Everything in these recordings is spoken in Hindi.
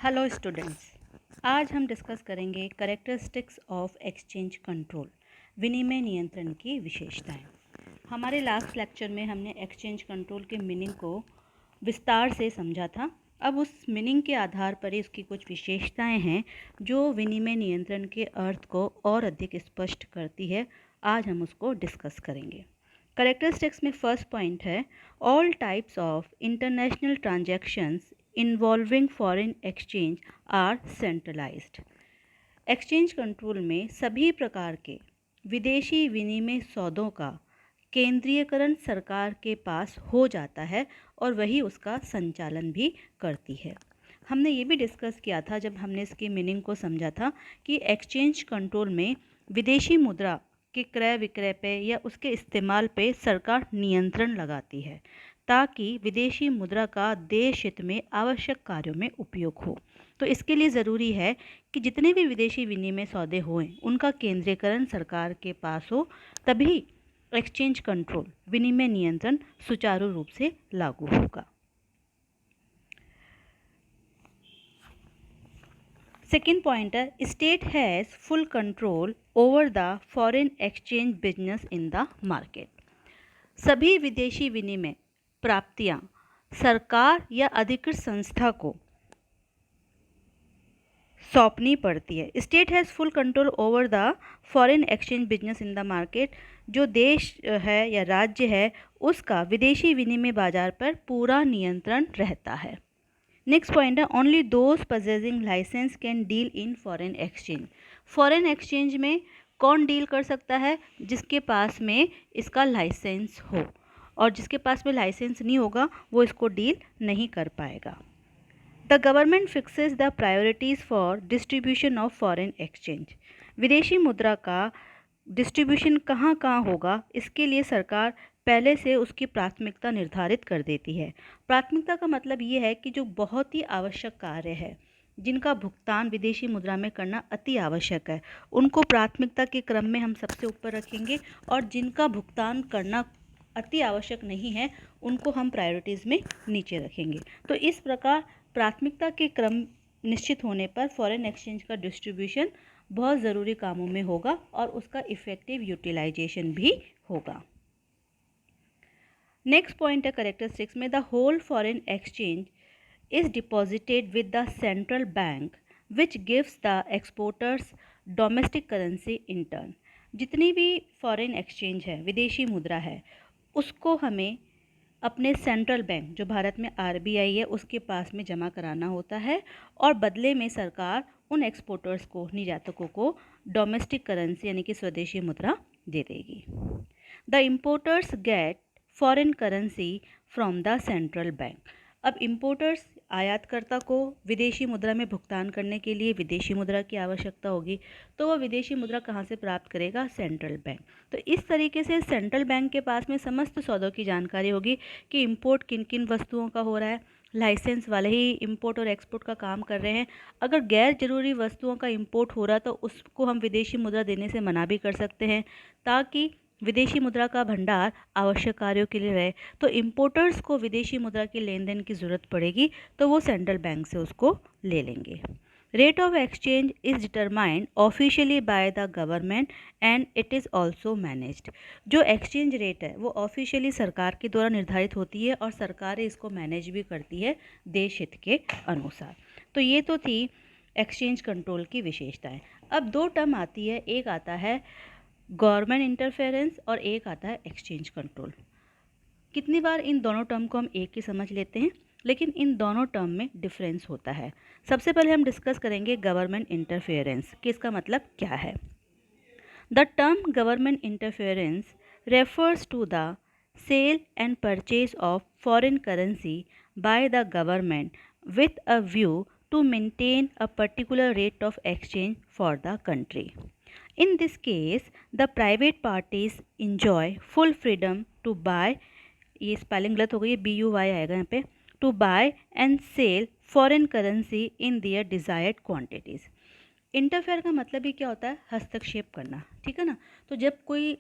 हेलो स्टूडेंट्स, आज हम डिस्कस करेंगे कैरेक्टरिस्टिक्स ऑफ एक्सचेंज कंट्रोल, विनिमय नियंत्रण की विशेषताएं। हमारे लास्ट लेक्चर में हमने एक्सचेंज कंट्रोल के मीनिंग को विस्तार से समझा था। अब उस मीनिंग के आधार पर ही उसकी कुछ विशेषताएं हैं जो विनिमय नियंत्रण के अर्थ को और अधिक स्पष्ट करती है। आज हम उसको डिस्कस करेंगे। कैरेक्टरिस्टिक्स में फर्स्ट पॉइंट है, all types of international transactions involving foreign exchange are centralised. Exchange control में सभी प्रकार के विदेशी विनिमय सौदों का केंद्रीयकरण सरकार के पास हो जाता है और वही उसका संचालन भी करती है। हमने ये भी डिस्कस किया था जब हमने इसकी मीनिंग को समझा था कि एक्सचेंज कंट्रोल में विदेशी मुद्रा के क्रय विक्रय पे या उसके इस्तेमाल पे सरकार नियंत्रण लगाती है ताकि विदेशी मुद्रा का देश हित में आवश्यक कार्यों में उपयोग हो। तो इसके लिए ज़रूरी है कि जितने भी विदेशी विनिमय सौदे हों उनका केंद्रीकरण सरकार के पास हो, तभी एक्सचेंज कंट्रोल विनिमय नियंत्रण सुचारू रूप से लागू होगा। सेकेंड पॉइंट है, state has full control over the foreign exchange business in the market. सभी विदेशी विनिमय प्राप्तियां सरकार या अधिकृत संस्था को सौंपनी पड़ती है। State has full control over the foreign exchange business in the market. जो देश है या राज्य है उसका विदेशी विनिमय बाजार पर पूरा नियंत्रण रहता है। नेक्स्ट पॉइंट है, only those possessing licence can deal in foreign exchange. Foreign exchange में कौन डील कर सकता है? जिसके पास में इसका लाइसेंस हो, और जिसके पास में लाइसेंस नहीं होगा वो इसको डील नहीं कर पाएगा। The government fixes the priorities for distribution of foreign exchange. विदेशी मुद्रा का डिस्ट्रीब्यूशन कहाँ कहाँ होगा, इसके लिए सरकार पहले से उसकी प्राथमिकता निर्धारित कर देती है। प्राथमिकता का मतलब ये है कि जो बहुत ही आवश्यक कार्य है, जिनका भुगतान विदेशी मुद्रा में करना अति आवश्यक है, उनको प्राथमिकता के क्रम में हम सबसे ऊपर रखेंगे, और जिनका भुगतान करना अति आवश्यक नहीं है उनको हम प्रायोरिटीज़ में नीचे रखेंगे। तो इस प्रकार प्राथमिकता के क्रम निश्चित होने पर फॉरेन एक्सचेंज का डिस्ट्रीब्यूशन बहुत ज़रूरी कामों में होगा और उसका इफ़ेक्टिव यूटिलाइजेशन भी होगा। नेक्स्ट पॉइंट है कैरेक्टरिस्टिक्स में, the whole foreign exchange is deposited with the central bank which gives the exporters domestic currency in turn. जितनी भी फॉरेन एक्सचेंज है, विदेशी मुद्रा है, उसको हमें अपने सेंट्रल बैंक जो भारत में आरबीआई है उसके पास में जमा कराना होता है, और बदले में सरकार उन एक्सपोर्टर्स को, निर्यातकों को डोमेस्टिक करेंसी यानी कि स्वदेशी मुद्रा दे देगी। The importers get foreign currency from the central bank. अब इम्पोर्टर्स, आयातकर्ता को विदेशी मुद्रा में भुगतान करने के लिए विदेशी मुद्रा की आवश्यकता होगी, तो वह विदेशी मुद्रा कहाँ से प्राप्त करेगा? Central bank. तो इस तरीके से सेंट्रल बैंक के पास में समस्त सौदों की जानकारी होगी कि इंपोर्ट किन किन वस्तुओं का हो रहा है। लाइसेंस वाले ही इंपोर्ट और एक्सपोर्ट का काम कर रहे हैं। अगर गैर जरूरी वस्तुओं का इंपोर्ट हो रहा तो उसको हम विदेशी मुद्रा देने से मना भी कर सकते हैं, ताकि विदेशी मुद्रा का भंडार आवश्यक कार्यों के लिए रहे। तो इम्पोर्टर्स को विदेशी मुद्रा के लेन देन की ज़रूरत पड़ेगी तो वो सेंट्रल बैंक से उसको ले लेंगे। Rate of exchange is determined officially bye the government and it is also managed. जो एक्सचेंज रेट है वो ऑफिशियली सरकार के द्वारा निर्धारित होती है और सरकार इसको मैनेज भी करती है देश हित के अनुसार। तो ये तो थी एक्सचेंज कंट्रोल की विशेषताएं। अब दो टर्म आती है, एक आता है गवर्नमेंट इंटरफेरेंस और एक आता है एक्सचेंज कंट्रोल। कितनी बार इन दोनों टर्म को हम एक ही समझ लेते हैं, लेकिन इन दोनों टर्म में डिफरेंस होता है। सबसे पहले हम डिस्कस करेंगे गवर्नमेंट इंटरफेरेंस कि इसका मतलब क्या है। The term government interference refers to the sale and purchase of foreign currency by the government with a view to maintain a particular rate of exchange for the country. In this case, the private parties enjoy full freedom to buy, ये स्पेलिंग गलत हो गई है, BUY आएगा यहाँ पे, to buy and sell foreign currency in their desired quantities. Interfere का मतलब ही क्या होता है? हस्तक्षेप करना, ठीक है ना। तो जब कोई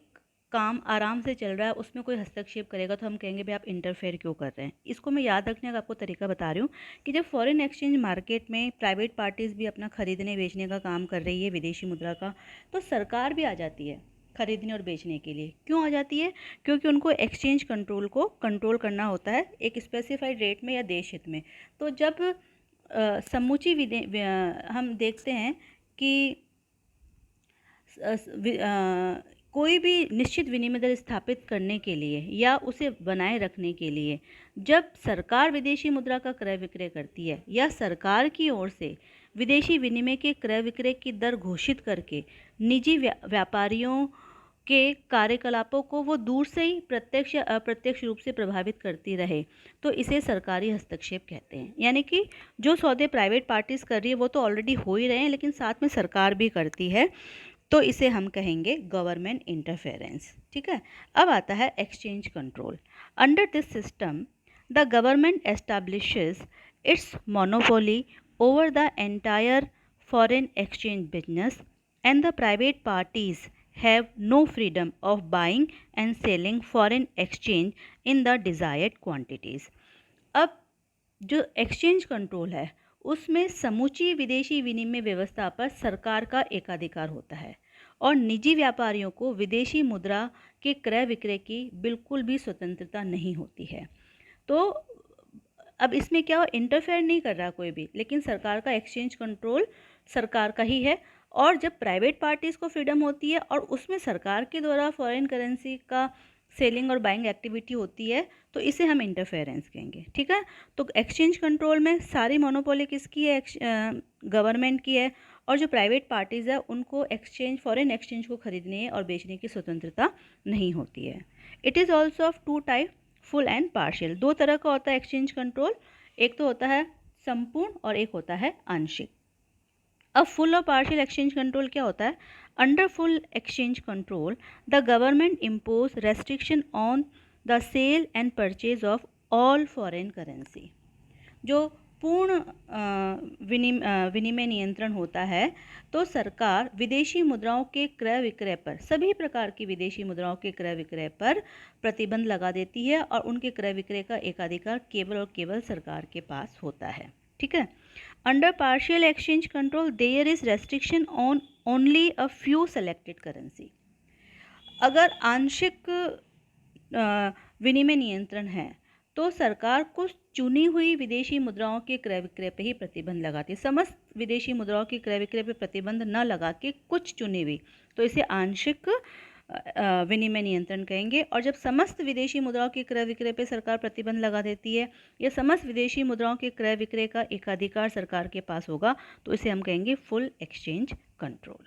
काम आराम से चल रहा है उसमें कोई हस्तक्षेप करेगा तो हम कहेंगे भाई आप इंटरफेयर क्यों कर रहे हैं। इसको मैं याद रखने का आपको तरीका बता रही हूँ कि जब फॉरेन एक्सचेंज मार्केट में प्राइवेट पार्टीज़ भी अपना खरीदने बेचने का काम कर रही है विदेशी मुद्रा का, तो सरकार भी आ जाती है खरीदने और बेचने के लिए। क्यों आ जाती है? क्योंकि उनको एक्सचेंज कंट्रोल को कंट्रोल करना होता है एक स्पेसिफाइड रेट में या देश हित में। तो जब समूची हम देखते हैं कि कोई भी निश्चित विनिमय दर स्थापित करने के लिए या उसे बनाए रखने के लिए जब सरकार विदेशी मुद्रा का क्रय विक्रय करती है या सरकार की ओर से विदेशी विनिमय के क्रय विक्रय की दर घोषित करके निजी व्यापारियों के कार्यकलापों को वो दूर से ही प्रत्यक्ष या अप्रत्यक्ष रूप से प्रभावित करती रहे, तो इसे सरकारी हस्तक्षेप कहते हैं। यानी कि जो सौदे प्राइवेट पार्टीज कर रही है वो तो ऑलरेडी हो ही रहे हैं, लेकिन साथ में सरकार भी करती है, तो इसे हम कहेंगे गवर्नमेंट इंटरफेरेंस। ठीक है। अब आता है exchange control. Under this system the government establishes it's monopoly over the entire foreign exchange business and the private parties have no freedom of buying and selling foreign exchange in the desired quantities। अब जो एक्सचेंज कंट्रोल है उसमें समूची विदेशी विनिमय व्यवस्था पर सरकार का एकाधिकार होता है और निजी व्यापारियों को विदेशी मुद्रा के क्रय विक्रय की बिल्कुल भी स्वतंत्रता नहीं होती है। तो अब इसमें क्या हो, इंटरफेयर नहीं कर रहा कोई भी, लेकिन सरकार का एक्सचेंज कंट्रोल सरकार का ही है। और जब प्राइवेट पार्टीज़ को फ्रीडम होती है और उसमें सरकार के द्वारा फॉरेन करेंसी का सेलिंग और बाइंग एक्टिविटी होती है, तो इसे हम इंटरफेरेंस कहेंगे। ठीक है। तो एक्सचेंज कंट्रोल में सारी मोनोपोली किसकी है? गवर्नमेंट की है। और जो प्राइवेट पार्टीज़ है उनको फॉरेन एक्सचेंज को खरीदने और बेचने की स्वतंत्रता नहीं होती है। It is also of two type, full and partial. दो तरह का होता है एक्सचेंज कंट्रोल, एक तो होता है संपूर्ण और एक होता है आंशिक। अब फुल और पार्शियल एक्सचेंज कंट्रोल क्या होता है? Under full exchange control the government impose restriction on the sale and purchase of all foreign currency. जो पूर्ण विनिमय नियंत्रण होता है, तो सरकार विदेशी मुद्राओं के क्रय विक्रय पर, सभी प्रकार की विदेशी मुद्राओं के क्रय विक्रय पर प्रतिबंध लगा देती है और उनके क्रय विक्रय का एकाधिकार केवल और केवल सरकार के पास होता है। ठीक है। Under partial exchange control their is restriction on only a few selected currency. अगर आंशिक विनिमय नियंत्रण है तो सरकार कुछ चुनी हुई विदेशी मुद्राओं के क्रय विक्रय पर ही प्रतिबंध लगाती है। समस्त विदेशी मुद्राओं के क्रय विक्रय पर प्रतिबंध न लगा के कुछ चुनी हुई, तो इसे आंशिक विनिमय नियंत्रण कहेंगे। और जब समस्त विदेशी मुद्राओं के क्रय विक्रय पर सरकार प्रतिबंध लगा देती है या समस्त विदेशी मुद्राओं के क्रय विक्रय का एकाधिकार सरकार के पास होगा, तो इसे हम कहेंगे फुल एक्सचेंज कंट्रोल।